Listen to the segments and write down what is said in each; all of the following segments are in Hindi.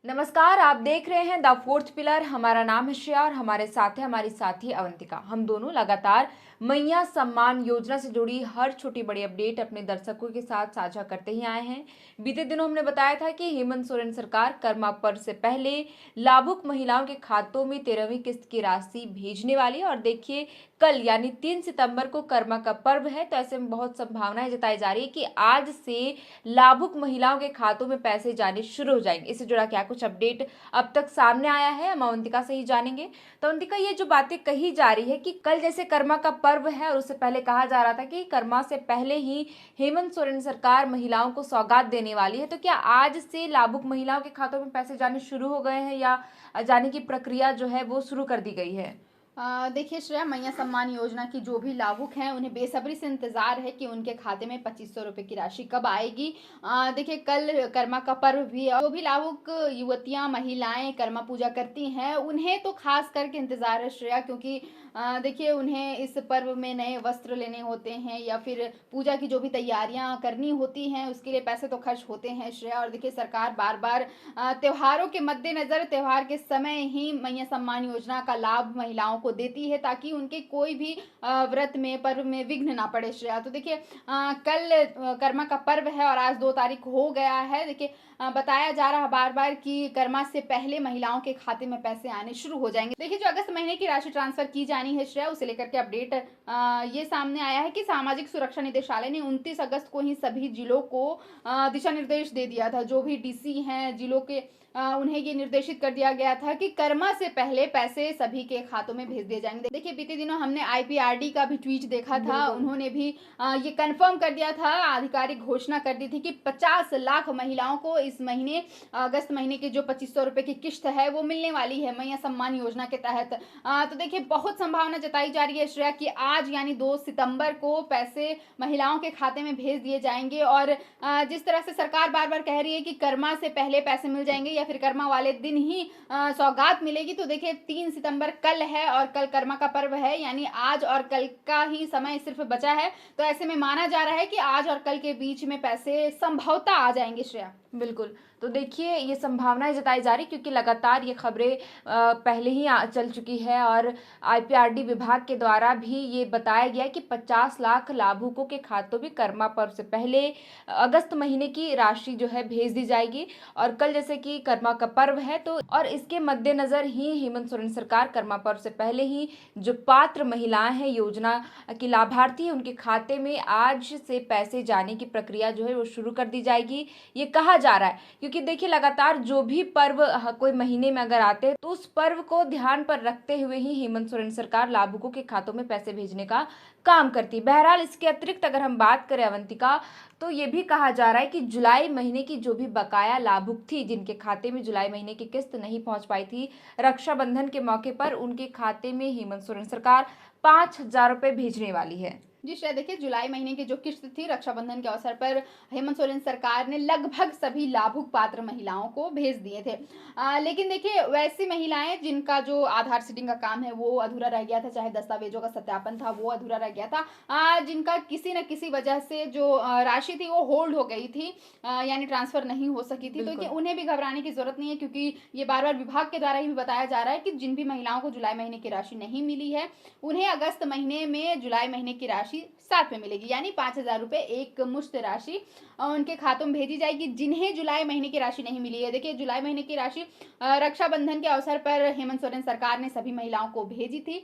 नमस्कार, आप देख रहे हैं द फोर्थ पिलर। हमारा नाम है श्रेया और हमारे साथ है हमारी साथी अवंतिका। हम दोनों लगातार मैया सम्मान योजना से जुड़ी हर छोटी बड़ी अपडेट अपने दर्शकों के साथ साझा करते ही आए हैं। बीते दिनों हमने बताया था कि हेमंत सोरेन सरकार कर्मा पर्व से पहले लाभुक महिलाओं के खातों में 13वीं किस्त की राशि भेजने वाली है। और देखिए, कल यानी 3 सितंबर को कर्मा का पर्व है, तो ऐसे में बहुत संभावनाएं जताई जा रही है कि आज से लाभुक महिलाओं के खातों में पैसे जाने शुरू हो जाएंगे। इससे जुड़ा क्या कुछ अपडेट अब तक सामने आया है, हम अवंतिका से ही जानेंगे। तो अवंतिका, ये जो बातें कही जा रही है कि कल जैसे कर्मा का पर्व है और उससे पहले कहा जा रहा था कि कर्मा से पहले ही हेमंत सोरेन सरकार महिलाओं को सौगात देने वाली है, तो क्या आज से लाभुक महिलाओं के खातों में पैसे जाने शुरू हो गए हैं या जाने की प्रक्रिया जो है वो शुरू कर दी गई है? देखिए श्रेया, मैया सम्मान योजना की जो भी लाभुक हैं उन्हें बेसब्री से इंतजार है कि उनके खाते में 2500 रुपए की राशि कब आएगी। देखिए, कल कर्मा का पर्व भी है। जो भी लाभुक युवतियां महिलाएं कर्मा पूजा करती हैं उन्हें तो खास करके इंतजार है श्रेया, क्योंकि देखिए उन्हें इस पर्व में नए वस्त्र लेने होते हैं या फिर पूजा की जो भी तैयारियां करनी होती हैं उसके लिए पैसे तो खर्च होते हैं श्रेया। और देखिए, सरकार बार बार त्योहारों के मद्देनजर त्योहार के समय ही मैया सम्मान योजना का लाभ महिलाओं को देती है ताकि उनके कोई भी व्रत में पर्व में विघ्न ना पड़े श्रेया। तो देखिए, कल कर्मा का पर्व है और आज 2 तारीख हो गया है। देखिए, बताया जा रहा बार बार कि कर्मा से पहले महिलाओं के खाते में पैसे आने शुरू हो जाएंगे। देखिए, जो अगस्त महीने की राशि ट्रांसफर की जानी है श्रेया, उसे लेकर के अपडेट ये सामने आया है कि सामाजिक सुरक्षा निदेशालय ने 29 अगस्त को ही सभी जिलों को दिशा निर्देश दे दिया था। जो भी डीसी हैं जिलों के, उन्हें ये निर्देशित कर दिया गया था कि कर्मा से पहले पैसे सभी के खातों में भेज दिए जाएंगे। देखिए, बीते दिनों हमने आईपीआरडी का भी ट्वीट देखा था, उन्होंने भी ये कंफर्म कर दिया था, आधिकारिक घोषणा कर दी थी कि 50 लाख महिलाओं को इस महीने अगस्त महीने की जो 2500 रुपए की किश्त है वो मिलने वाली है मैया सम्मान योजना के तहत। तो देखिए, बहुत संभावना जताई जा रही है श्रेया कि आज यानी 2 सितंबर को पैसे महिलाओं के खाते में भेज दिए जाएंगे। और जिस तरह से सरकार बार बार कह रही है कि कर्मा से पहले पैसे मिल जाएंगे या फिर कर्मा वाले दिन ही सौगात मिलेगी, तो देखिए 3 सितंबर कल है और कल कर्मा का पर्व है, यानी आज और कल का ही समय सिर्फ बचा है। तो ऐसे में माना जा रहा है कि आज और कल के बीच में पैसे संभवतः आ जाएंगे श्रेया। बिल्कुल। तो देखिए, ये संभावनाएं जताई जा रही क्योंकि लगातार ये खबरें पहले ही चल चुकी है और आईपीआरडी विभाग के द्वारा भी ये बताया गया है कि 50 लाख लाभुकों के खातों में कर्मा पर्व से पहले अगस्त महीने की राशि जो है भेज दी जाएगी। और कल जैसे कि कर्मा का पर्व है, तो और इसके मद्देनजर ही हेमंत सोरेन सरकार कर्मा पर्व से पहले ही जो पात्र महिलाएं हैं, योजना की लाभार्थी है, उनके खाते में आज से पैसे जाने की प्रक्रिया जो है वो शुरू कर दी जाएगी, ये कहा जा रहा है। क्योंकि देखिए, लगातार जो भी पर्व कोई महीने में अगर आते हैं तो उस पर्व को ध्यान पर रखते हुए ही हेमंत सोरेन सरकार लाभुकों के खातों में पैसे भेजने का काम करती है। बहरहाल, इसके अतिरिक्त अगर हम बात करें अवंतिका, तो ये भी कहा जा रहा है कि जुलाई महीने की जो भी बकाया लाभुक थी, जिनके खाते में जुलाई महीने की किस्त नहीं पहुंच पाई थी रक्षाबंधन के मौके पर, उनके खाते में हेमंत सोरेन सरकार 5,000 रुपए भेजने वाली है। जी श्रेया, देखिए जुलाई महीने की जो किश्त थी रक्षाबंधन के अवसर पर हेमंत सोरेन सरकार ने लगभग सभी लाभुक पात्र महिलाओं को भेज दिए थे। लेकिन देखिए, वैसी महिलाएं जिनका जो आधार सीडिंग का काम है वो अधूरा रह गया था, चाहे दस्तावेजों का सत्यापन था वो अधूरा रह गया था, जिनका किसी न किसी वजह से जो राशि थी वो होल्ड हो गई थी, यानी ट्रांसफर नहीं हो सकी थी, तो उन्हें भी घबराने की जरूरत नहीं है, क्योंकि ये बार बार विभाग के द्वारा ही बताया जा रहा है कि जिन भी महिलाओं को जुलाई महीने की राशि नहीं मिली है उन्हें अगस्त महीने में जुलाई महीने की राशि साथ में मिलेगी, यानी 5,000 रुपए एक मुश्त राशि उनके खातों में भेजी जाएगी जिन्हें जुलाई महीने की राशि नहीं मिली है। देखिए, जुलाई महीने की राशि रक्षाबंधन के अवसर पर हेमंत सोरेन सरकार ने सभी महिलाओं को भेजी थी।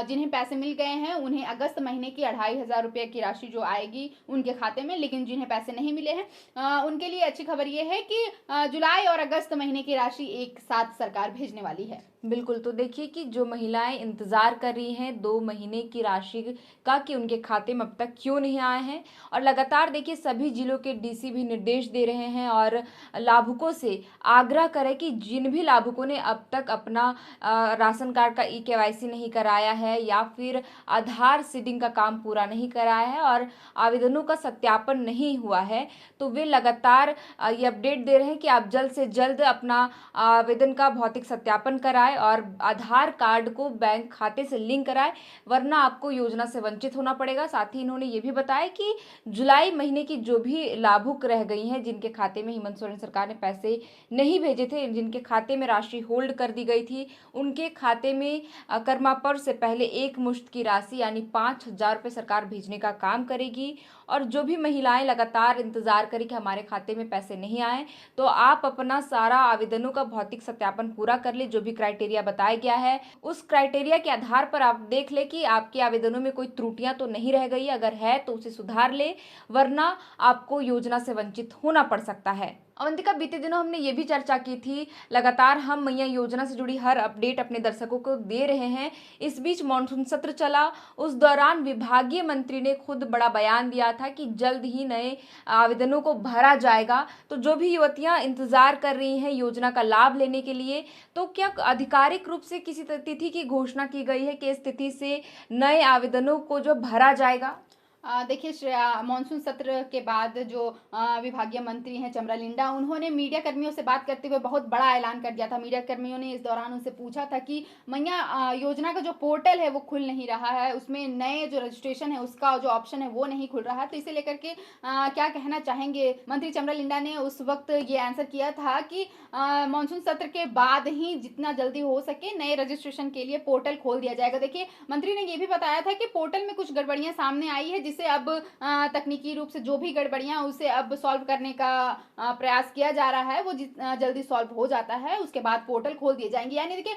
जिन्हें पैसे मिल गए हैं उन्हें अगस्त महीने की 2,500 रुपए की राशि जो आएगी उनके खाते में। लेकिन जिन्हें पैसे नहीं मिले हैं उनके लिए अच्छी खबर यह है कि जुलाई और अगस्त महीने की राशि एक साथ सरकार भेजने वाली है। बिल्कुल। तो देखिए कि जो महिलाएं इंतजार कर रही हैं 2 महीने की राशि का कि उनके खाते में अब तक क्यों नहीं आए हैं, और लगातार देखिए सभी जिलों के डीसी भी निर्देश दे रहे हैं और लाभुकों से आग्रह करें कि जिन भी लाभुकों ने अब तक अपना राशन कार्ड का केवाईसी नहीं कराया है या फिर आधार सीडिंग का काम पूरा नहीं कराया है और आवेदनों का सत्यापन नहीं हुआ है, तो वे लगातार ये अपडेट दे रहे हैं कि आप जल्द से जल्द अपना आवेदन का भौतिक सत्यापन कराएं कराए और आधार कार्ड को बैंक खाते से लिंक कराए, वरना आपको योजना से वंचित होना पड़ेगा। साथ ही इन्होंने ये भी बताया कि जुलाई महीने की जो भी लाभुक रह गई हैं, जिनके खाते में हेमंत सोरेन सरकार ने पैसे नहीं भेजे थे, जिनके खाते में राशि होल्ड कर दी गई थी, उनके खाते में कर्मा पर्व से पहले एक मुश्त की राशि यानी 5,000 रुपये सरकार भेजने का काम करेगी। और जो भी महिलाएं लगातार इंतजार करें कि हमारे खाते में पैसे नहीं आए, तो आप अपना सारा आवेदनों का भौतिक सत्यापन पूरा कर ले। जो भी क्राइटेरिया बताया गया है, उस क्राइटेरिया के आधार पर आप देख ले कि आपके आवेदनों में कोई त्रुटियां तो नहीं रह गई। अगर है तो उसे सुधार ले, वरना आपको योजना से वंचित होना पड़ सकता है। अवंतिका, बीते दिनों हमने ये भी चर्चा की थी, लगातार हम मैया योजना से जुड़ी हर अपडेट अपने दर्शकों को दे रहे हैं। इस बीच मानसून सत्र चला, उस दौरान विभागीय मंत्री ने खुद बड़ा बयान दिया था कि जल्द ही नए आवेदनों को भरा जाएगा। तो जो भी युवतियां इंतजार कर रही हैं योजना का लाभ लेने के लिए, तो क्या आधिकारिक रूप से किसी तिथि की घोषणा की गई है कि इस तिथि से नए आवेदनों को जो भरा जाएगा? देखिए श्रेया, मानसून सत्र के बाद जो विभागीय मंत्री हैं चमरा लिंडा, उन्होंने मीडिया कर्मियों से बात करते हुए बहुत बड़ा ऐलान कर दिया था। मीडिया कर्मियों ने इस दौरान उनसे पूछा था कि मैया योजना का जो पोर्टल है वो खुल नहीं रहा है, उसमें नए जो रजिस्ट्रेशन है उसका जो ऑप्शन है वो नहीं खुल रहा है, तो इसे लेकर के क्या कहना चाहेंगे? मंत्री चमरा लिंडा ने उस वक्त ये आंसर किया था कि मानसून सत्र के बाद ही जितना जल्दी हो सके नए रजिस्ट्रेशन के लिए पोर्टल खोल दिया जाएगा। देखिए, मंत्री ने ये भी बताया था कि पोर्टल में कुछ गड़बड़ियां सामने आई है, जिसे अब तकनीकी रूप से जो भी गड़बड़ियां उसे अब सॉल्व करने का प्रयास किया जा रहा है। वो जितना जल्दी सॉल्व हो जाता है उसके बाद पोर्टल खोल दिए जाएंगे। यानी देखिए,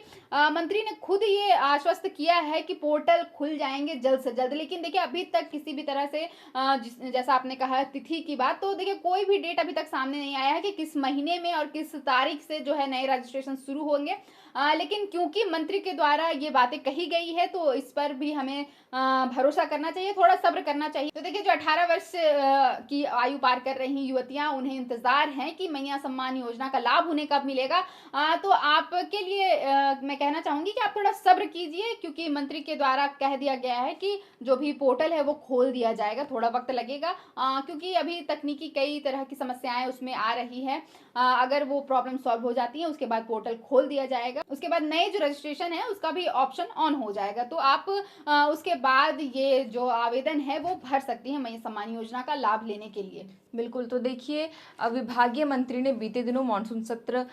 मंत्री ने खुद ये आश्वस्त किया है कि पोर्टल खुल जाएंगे जल्द से जल्द। लेकिन देखिए, अभी तक किसी भी तरह से जैसा आपने कहा तिथि की बात, तो देखिए कोई भी डेट अभी तक सामने नहीं आया है कि किस महीने में और किस तारीख से जो है नए रजिस्ट्रेशन शुरू होंगे। लेकिन क्योंकि मंत्री के द्वारा ये बातें कही गई है, तो इस पर भी हमें भरोसा करना चाहिए, थोड़ा सब्र करना चाहिए। तो देखिए, जो 18 वर्ष की आयु पार कर रही युवतियां, उन्हें इंतजार है कि मैया सम्मान योजना का लाभ उन्हें कब मिलेगा। तो आपके लिए मैं कहना चाहूंगी कि आप थोड़ा सब्र कीजिए, क्योंकि मंत्री के द्वारा कह दिया गया है कि जो भी पोर्टल है वो खोल दिया जाएगा। थोड़ा वक्त लगेगा, क्योंकि अभी तकनीकी कई तरह की समस्याएं उसमें आ रही है। अगर वो प्रॉब्लम सॉल्व हो जाती है, उसके बाद पोर्टल खोल दिया जाएगा, उसके बाद नए जो रजिस्ट्रेशन है उसका भी ऑप्शन ऑन हो जाएगा। तो आप उसके बाद ये जो आवेदन है वो भर सकती हैं मैया सम्मान योजना का लाभ लेने के लिए। बिल्कुल। तो देखिए, विभागीय मंत्री ने बीते दिनों मानसून सत्र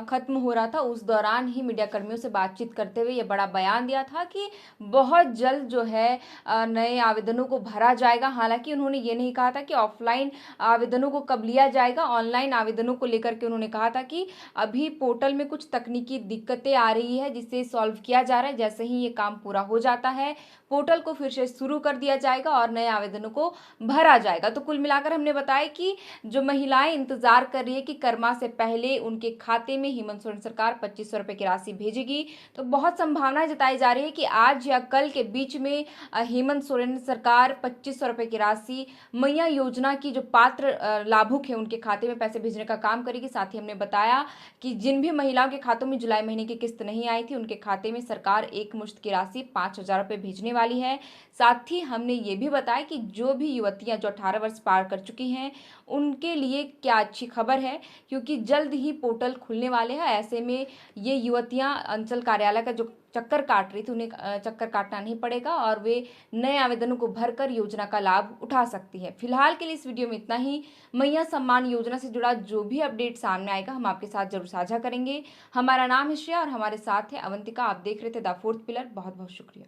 खत्म हो रहा था, उस दौरान ही मीडिया कर्मियों से बातचीत करते हुए ये बड़ा बयान दिया था कि बहुत जल्द जो है नए आवेदनों को भरा जाएगा। हालांकि उन्होंने ये नहीं कहा था कि ऑफलाइन आवेदनों को कब लिया जाएगा। ऑनलाइन आवेदनों को लेकर के उन्होंने कहा था कि अभी पोर्टल में कुछ तकनीकी दिक्कतें आ रही है, जिसे सॉल्व किया जा रहा है। जैसे ही ये काम पूरा हो जाता है, पोर्टल को फिर से शुरू कर दिया जाएगा और नए आवेदनों को भरा जाएगा। तो कुल मिलाकर हमने बताया कि जो महिलाएं इंतजार कर रही है कि कर्मा से पहले उनके खाते में हेमंत सोरेन सरकार 2500 रुपए की राशि भेजेगी, तो बहुत संभावना जताई जा रही है कि आज या कल के बीच में हेमंत सोरेन सरकार 2500 रुपए की राशि मैया योजना की जो पात्र लाभुक है उनके खाते में पैसे भेजने का काम करेगी। साथ ही हमने बताया कि जिन भी महिलाओं के खातों में जुलाई महीने की किस्त नहीं आई थी, उनके खाते में सरकार एक मुश्त की राशि 5,000 रुपए भेजने वाली है। साथ ही हमने ये भी बताया कि जो भी युवतियां जो 18 वर्ष पार कर चुकी हैं, उनके लिए क्या अच्छी खबर है, क्योंकि जल्द ही पोर्टल खुलने वाले हैं। ऐसे में ये युवतियां अंचल कार्यालय का जो चक्कर काट रही थी, उन्हें चक्कर काटना नहीं पड़ेगा और वे नए आवेदनों को भरकर योजना का लाभ उठा सकती है। फिलहाल के लिए इस वीडियो में इतना ही। मैया सम्मान योजना से जुड़ा जो भी अपडेट सामने आएगा हम आपके साथ जरूर साझा करेंगे। हमारा नाम है श्रेया और हमारे साथ है अवंतिका। आप देख रहे थे द फोर्थ पिलर। बहुत बहुत शुक्रिया।